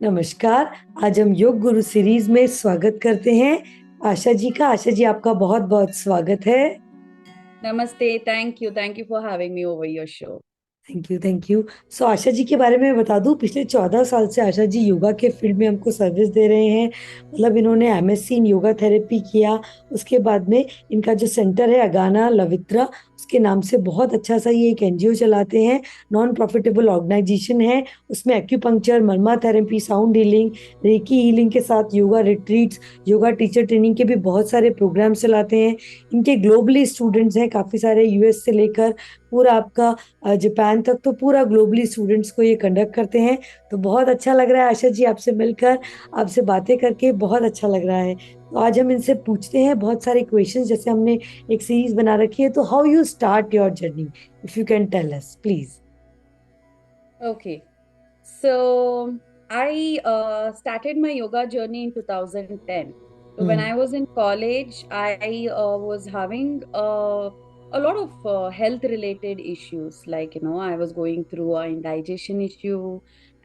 नमस्कार। आज हम योग गुरु सीरीज में स्वागत करते हैं आशा जी का। आशा जी, आपका बहुत बहुत स्वागत है। Namaste. Thank you. Thank you for having me over your show. Thank you, thank you. So Asha ji के बारे में बता दूं, पिछले 14 साल से आशा जी योगा के फील्ड में हमको सर्विस दे रहे हैं। मतलब इन्होंने एमएससी इन योगा थेरेपी किया। उसके बाद में इनका जो सेंटर है अगाना लवित्रा, उसके नाम से बहुत अच्छा सा ये एक एनजीओ चलाते हैं। नॉन प्रॉफिटेबल ऑर्गेनाइजेशन है। उसमें acupuncture, marma therapy, sound healing, reiki healing के साथ yoga retreats, yoga teacher training के भी बहुत सारे प्रोग्राम चलाते हैं। इनके ग्लोबली स्टूडेंट्स हैं काफ़ी सारे, यूएस से लेकर पूरा आपका जापान तक, तो पूरा ग्लोबली स्टूडेंट्स को ये कंडक्ट करते हैं। तो बहुत अच्छा लग रहा है आशा जी आपसे मिलकर, आपसे बातें करके बहुत अच्छा लग रहा है। तो आज हम इनसे पूछते हैं बहुत सारे क्वेश्चंस, जैसे हमने एक सीरीज बना रखी है। तो how you start your journey, if you can tell us please. Okay. So I started my yoga journey in 2010. So when hmm. I was in college, I was having a lot of health related issues. Like, I was going through an indigestion issue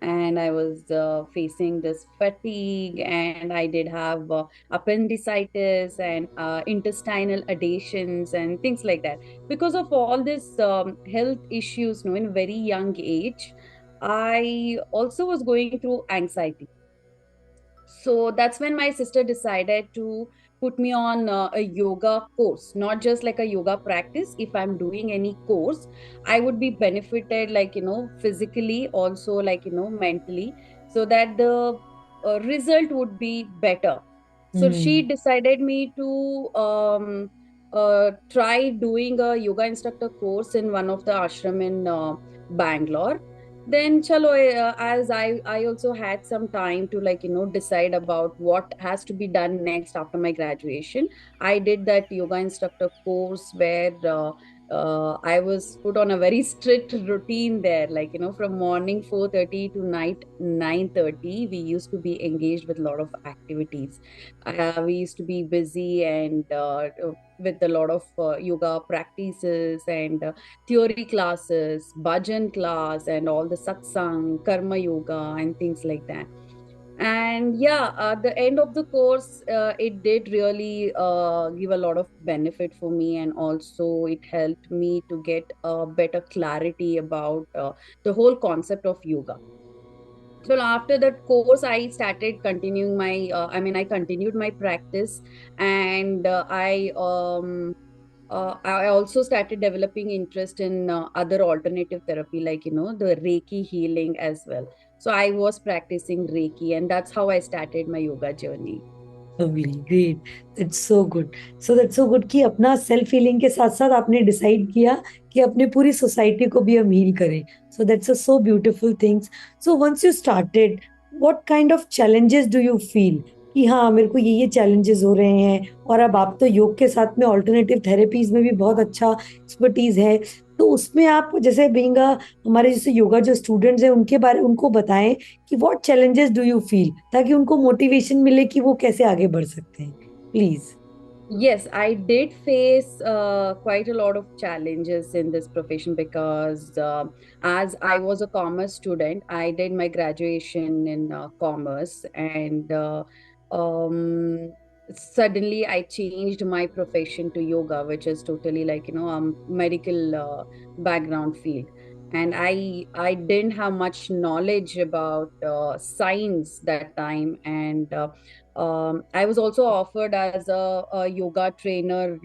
and I was facing this fatigue, and I did have appendicitis and intestinal adhesions and things like that. Because of all this health issues, in very young age, I also was going through anxiety. So that's when my sister decided to put me on a yoga course, not just like a yoga practice. If I'm doing any course, I would be benefited, like, physically, also, like, mentally, so that the result would be better. So she hmm. decided me to try doing a yoga instructor course in one of the ashram in Bangalore. Then chalo, as I also had some time to, like, decide about what has to be done next after my graduation. I did that yoga instructor course where I was put on a very strict routine there, like, from morning 4:30 to night 9:30 we used to be engaged with a lot of activities. We used to be busy and with a lot of yoga practices and theory classes, bhajan class, and all the satsang, karma yoga, and things like that. And yeah, at the end of the course, it did really give a lot of benefit for me, and also it helped me to get a better clarity about the whole concept of yoga. So after that course, I started continuing my, I continued my practice, and I also started developing interest in other alternative therapy, like, the Reiki healing as well. So I was practicing Reiki, and that's how I started my yoga journey. Lovely, great. That's so good. So that's so good कि अपना self healing के साथ साथ आपने decide किया कि अपने पूरी सोसाइटी को भी हम हील करें। So that's a so beautiful things. So once you started, what kind of challenges do you feel कि हाँ मेरे को ये चैलेंजेस हो रहे हैं। और अब आप तो योग के साथ में ऑल्टरनेटिव थेरेपीज में भी बहुत अच्छा एक्सपर्टीज है। तो उसमें आप जैसे बीइंग हमारे जैसे योगा जो स्टूडेंट्स हैं उनके बारे उनको बताएं कि what challenges do you feel, ताकि उनको मोटिवेशन मिले कि वो कैसे आगे बढ़ सकते हैं, please. Yes, I did face quite a lot of challenges in this profession because as I was a commerce student, I did my graduation in commerce, and suddenly I changed my profession to yoga, which is totally, like, medical background field. And I didn't have much knowledge about science that time, and I was also offered as a yoga trainer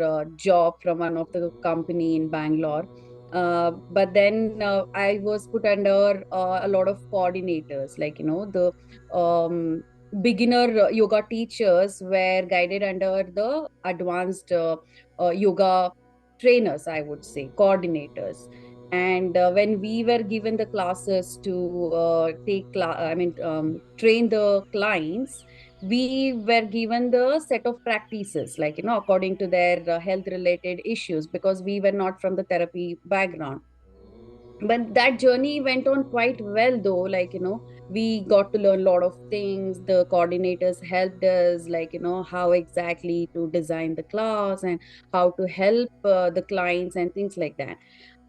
job from one of the company in Bangalore. But then I was put under a lot of coordinators, like, the beginner yoga teachers were guided under the advanced yoga trainers, I would say, coordinators. And when we were given the classes to train the clients, we were given the set of practices, like, according to their health related issues, because we were not from the therapy background. But that journey went on quite well, though, like, we got to learn a lot of things. The coordinators helped us, like, how exactly to design the class and how to help the clients and things like that.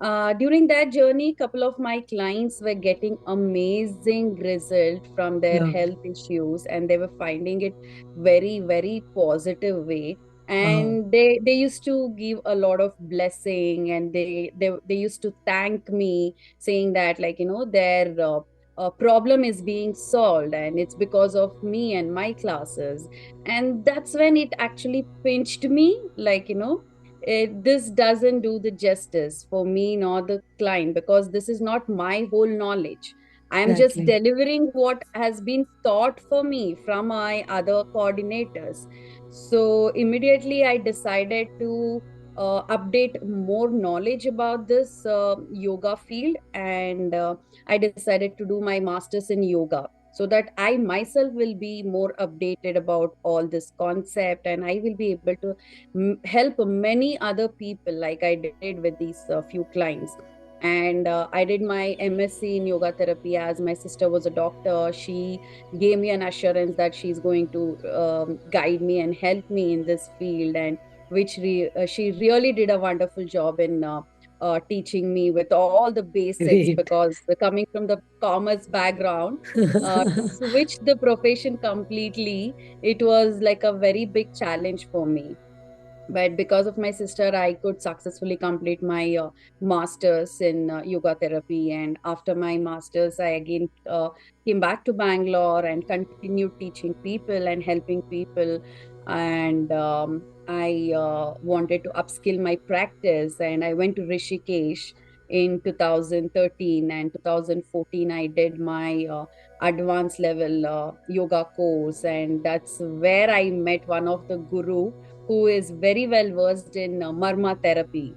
During that journey, couple of my clients were getting amazing result from their Lovely. health issues, and they were finding it very, very positive way. Wow. And they used to give a lot of blessing, and they used to thank me, saying that, like, their problem is being solved, and it's because of me and my classes. And that's when it actually pinched me, like, this doesn't do the justice for me nor the client, because this is not my whole knowledge. I am just Exactly. delivering what has been taught for me from my other coordinators. So immediately I decided to update more knowledge about this yoga field, and I decided to do my master's in yoga, so that I myself will be more updated about all this concept, and I will be able to help many other people like I did with these few clients. And I did my MSc in yoga therapy, as my sister was a doctor. She gave me an assurance that she's going to guide me and help me in this field, and she really did a wonderful job in teaching me with all the basics, Great. because coming from the commerce background, to switch the profession completely, it was like a very big challenge for me. But because of my sister, I could successfully complete my masters in yoga therapy. And after my masters, I again came back to Bangalore and continued teaching people and helping people. And I wanted to upskill my practice, and I went to Rishikesh in 2013, and 2014 I did my advanced level yoga course, and that's where I met one of the guru who is very well versed in marma therapy.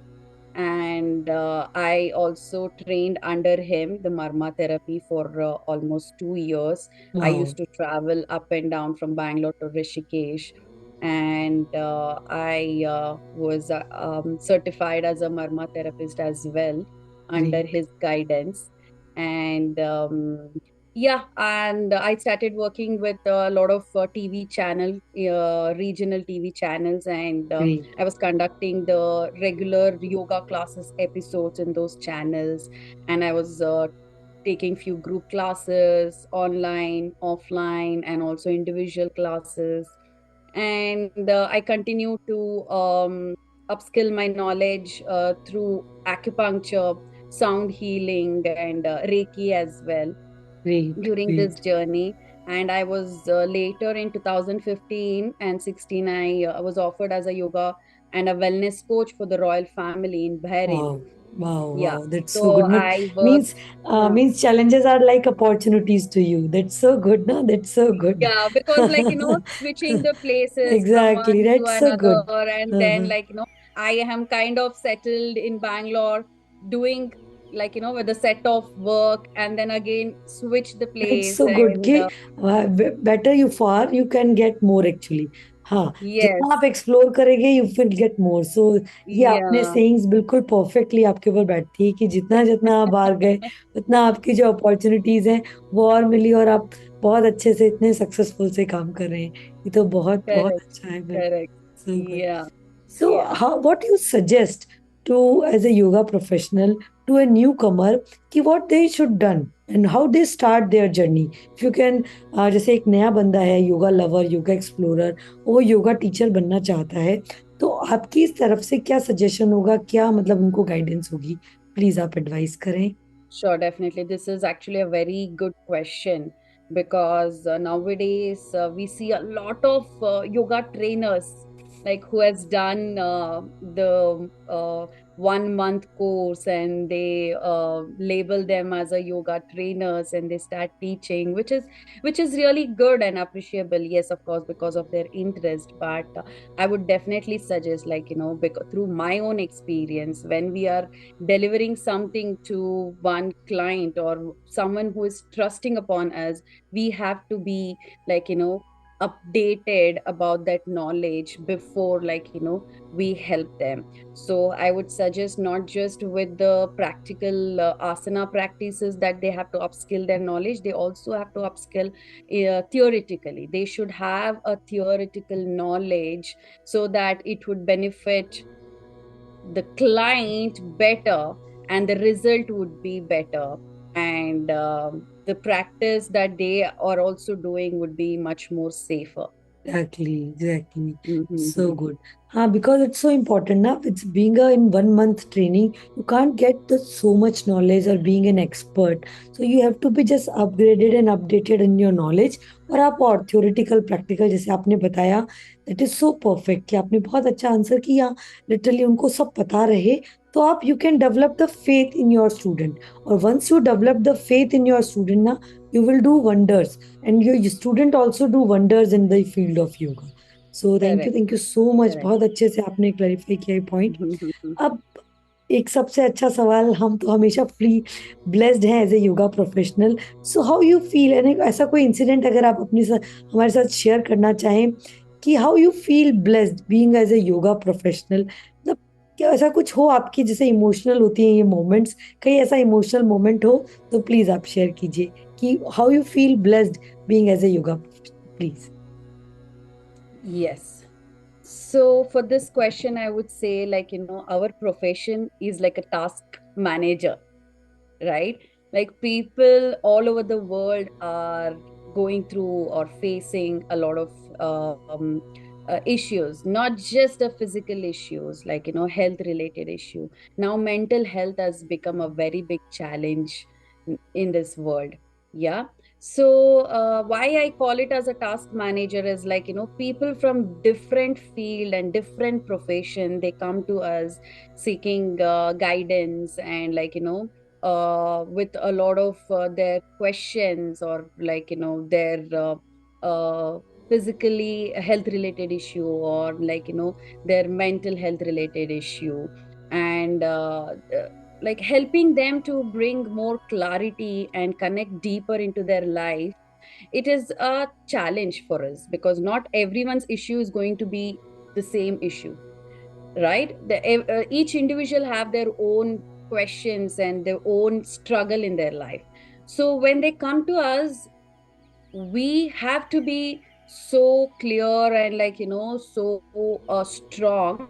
And I also trained under him the marma therapy for almost 2 years. I Wow. used to travel up and down from Bangalore to Rishikesh, and I was certified as a marma therapist as well under Great. his guidance. And yeah, and I started working with a lot of TV channel, regional TV channels, and Great. I was conducting the regular yoga classes episodes in those channels, and I was taking few group classes online, offline, and also individual classes. And I continue to upskill my knowledge through acupuncture, sound healing, and Reiki as well Great. during this Great. journey. And I was later in 2015 and 16, I was offered as a yoga and a wellness coach for the royal family in Bahrain. Wow. Wow. Yeah. Wow. That's so So good. No, I worked. means uh, means challenges are like opportunities to you. That's so good. No, that's so good. yeah, because, like, switching the places from Exactly. one to That's so another, good. and then, Uh-huh. like, I am kind of settled in Bangalore, doing, like, with the set of work, and then again switch the It's place. so good And कि better you far you can get more actually. हाँ, जितना आप yes. Explore करेंगे you will get more. So ये आपने Yeah. sayings बिल्कुल perfectly आपके ऊपर बैठती है कि जितना जितना आप बाहर गए उतना आपकी जो अपॉर्चुनिटीज हैं वो और मिली और आप बहुत अच्छे से इतने सक्सेसफुल से काम कर रहे हैं. ये तो बहुत बहुत Correct. अच्छा है. मैं Correct. so good. Yeah. So, Yeah. how what you suggest to as a yoga professional to a newcomer कि what they should done and how they start their journey? If you can, जैसे एक नया बंदा है yoga lover yoga explorer वो yoga teacher बनना चाहता है तो आपकी इस तरफ से क्या सजेशन होगा क्या मतलब उनको गाइडेंस होगी प्लीज आप एडवाइस करें. Sure, definitely. This is actually a very good question, because nowadays we see a lot of yoga trainers, like, who has done the 1 month course, and they label them as a yoga trainers, and they start teaching, which is really good and appreciable. Yes, of course, because of their interest. But I would definitely suggest, like, because through my own experience, when we are delivering something to one client or someone who is trusting upon us, we have to be, like, updated about that knowledge before, like, we help them. So I would suggest, not just with the practical asana practices, that they have to upskill their knowledge, they also have to upskill theoretically. They should have a theoretical knowledge, so that it would benefit the client better, and the result would be better, and the practice that they are also doing would be much more safer. Exactly, exactly. So Mhm. good. Because it's so important now. It's being a in 1 month training, you can't get the so much knowledge or being an expert. So you have to be just upgraded and updated in your knowledge. और आप और theoretical practical जैसे आपने बताया, that is so perfect कि आपने बहुत अच्छा आंसर किया. Literally उनको सब पता रहे, तो आप you can develop the faith in your student. और once you develop the faith in your student ना, you will do wonders. And your student also do wonders in the field of yoga. So Correct, thank you so much. correct. बहुत अच्छे से आपने clarify किया ये point. अब एक सबसे अच्छा सवाल, हम तो हमेशा फ्री ब्लेस्ड हैं as a yoga professional. So how you feel, यानी ऐसा कोई इंसिडेंट अगर आप अपने साथ हमारे साथ शेयर करना चाहें कि how you feel blessed being as a yoga professional. मतलब क्या ऐसा कुछ हो आपकी जैसे इमोशनल होती हैं ये मोमेंट्स, कहीं ऐसा इमोशनल मोमेंट हो तो प्लीज आप शेयर कीजिए कि how you feel blessed being as a yoga professional please. Yes. So for this question, I would say, like, our profession is like a task manager, right? Like, people all over the world are going through or facing a lot of issues, not just the physical issues, like, health related issue. Now mental health has become a very big challenge in this world. Yeah. So why I call it as a task manager is, like, people from different field and different profession, they come to us seeking guidance, and, like, with a lot of their questions, or, like, their uh, physically health related issue, or, like, their mental health related issue, and like, helping them to bring more clarity and connect deeper into their life. It is a challenge for us because not everyone's issue is going to be the same issue, right? Each individual have their own questions and their own struggle in their life. So when they come to us, we have to be so clear and, like, so strong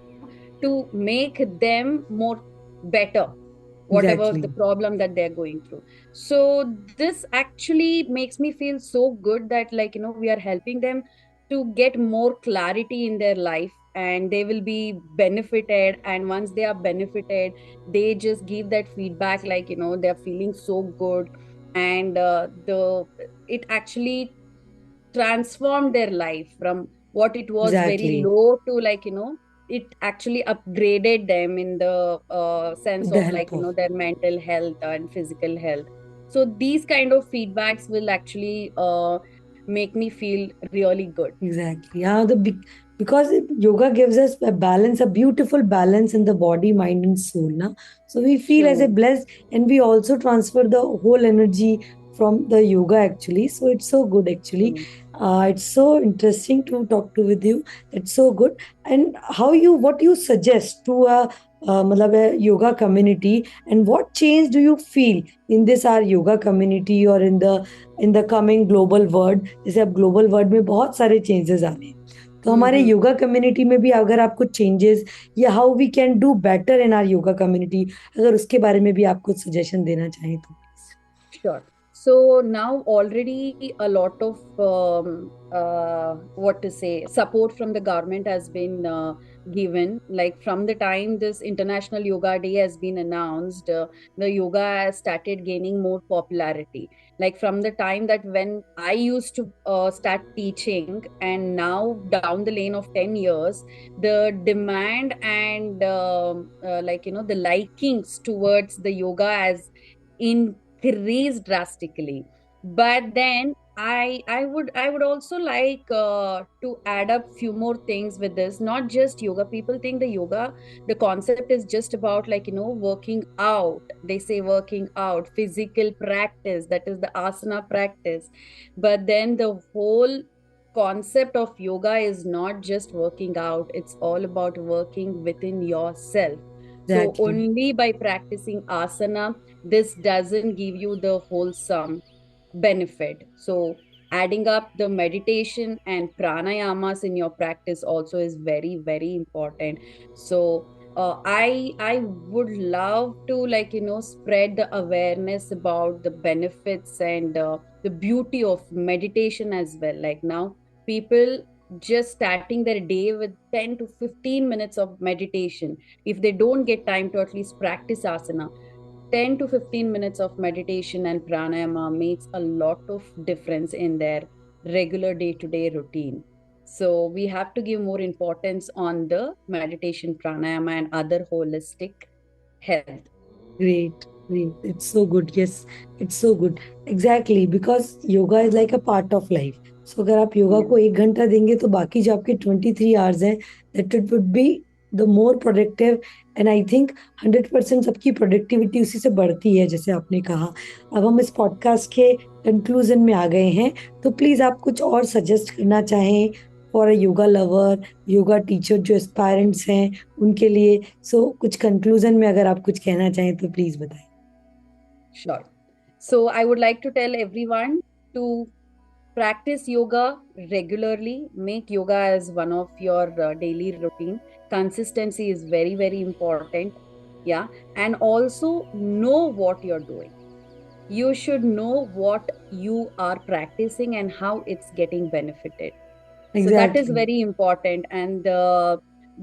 to make them more better, whatever the Exactly, problem that they're going through. So this actually makes me feel so good that, like, we are helping them to get more clarity in their life, and they will be benefited, and once they are benefited, they just give that feedback, like, they're feeling so good, and the it actually transformed their life from what it was very exactly. low to, like, it actually upgraded them in the sense With the of, like, help of. their mental health and physical health. So these kind of feedbacks will actually make me feel really good. Exactly. Yeah, because yoga gives us a balance, a beautiful balance in the body, mind, and soul. Na? So we feel as a True, blessed, and we also transfer the whole energy from the yoga actually. So it's so good actually. true. It's so interesting to talk to with you. It's so good. And what you suggest to मतलब a yoga community, and what change do you feel in this our yoga community or in the coming global world. जैसे अब global world में बहुत सारे changes आ रहे हैं, तो हमारे Hmm. योगा कम्युनिटी में भी अगर आप कुछ चेंजेस या how we can do better in our yoga community, अगर उसके बारे में भी आप कुछ सजेशन देना चाहें तो please. Sure. So now already a lot of what to say, support from the government has been given. Like, from the time this International Yoga Day has been announced, the yoga has started gaining more popularity. Like, from the time that when I used to start teaching, and now down the lane of 10 years, the demand and like, the likings towards the yoga has increased drastically. But then I would also like to add up few more things with this. Not just yoga, people think the yoga, the concept is just about, like, working out. They say working out, physical practice, that is the asana practice. But then the whole concept of yoga is not just working out, it's all about working within yourself. So exactly. only by practicing asana, this doesn't give you the wholesome benefit. So adding up the meditation and pranayamas in your practice also is very, very important. So I would love to, like, spread the awareness about the benefits and the beauty of meditation as well. Like, now people just starting their day with 10 to 15 minutes of meditation. If they don't get time to at least practice asana, 10 to 15 minutes of meditation and pranayama makes a lot of difference in their regular day to day routine. So we have to give more importance on the meditation, pranayama, and other holistic health. Great, great. It's so good. Yes, it's so good. Exactly, because yoga is like a part of life. So अगर आप yoga Yeah, को 1 घंटा देंगे तो बाकी जो आपके 23 hours हैं, that it would be the more productive. And I think 100% सबकी प्रोडक्टिविटी उसी से बढ़ती है, जैसे आपने कहा. अब हम इस पॉडकास्ट के कंक्लूजन में आ गए हैं, तो प्लीज आप कुछ और सजेस्ट करना चाहें for a yoga lover, yoga teacher जो एस्पायरेंट्स हैं उनके लिए. सो कुछ कंक्लूजन में अगर आप कुछ कहना चाहें तो प्लीज बताएं. sure. So I would like to tell everyone to practice yoga regularly. Make yoga as one of your daily routine. Consistency is very, very important. Yeah. And also know what you're doing. You should know what you are practicing and how it's getting benefited. So that is exactly. very important, and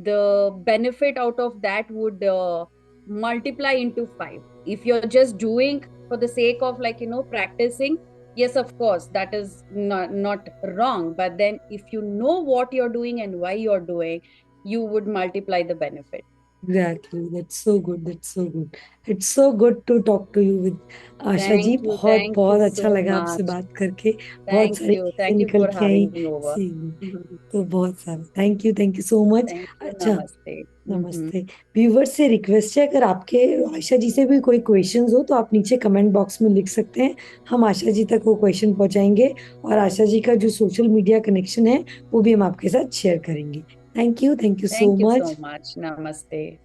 the benefit out of that would multiply into five. If you're just doing for the sake of, like, practicing, yes, of course, that is not wrong. But then if you know what you're doing and why you're doing, you would multiply the benefit. Exactly, that's so good, that's so good. It's so good to talk to you with Asha ji. बहुत Thank you बहुत अच्छा so लगा आपसे much. बात करके. बहुत सारी चीजें Thank you निकल for के आई having me over. सीखने. तो बहुत सारा thank you so much. Thank you. अच्छा, Namaste. नमस्ते. व्यूवर्स से रिक्वेस्ट है, अगर आपके आशा जी से भी कोई क्वेश्चंस हो तो आप नीचे कमेंट बॉक्स में लिख सकते हैं. हम आशा जी तक वो क्वेश्चन पहुंचाएंगे, और आशा जी का जो सोशल मीडिया कनेक्शन है वो भी हम आपके साथ शेयर करेंगे. Thank you Thank so you so much. much. Namaste.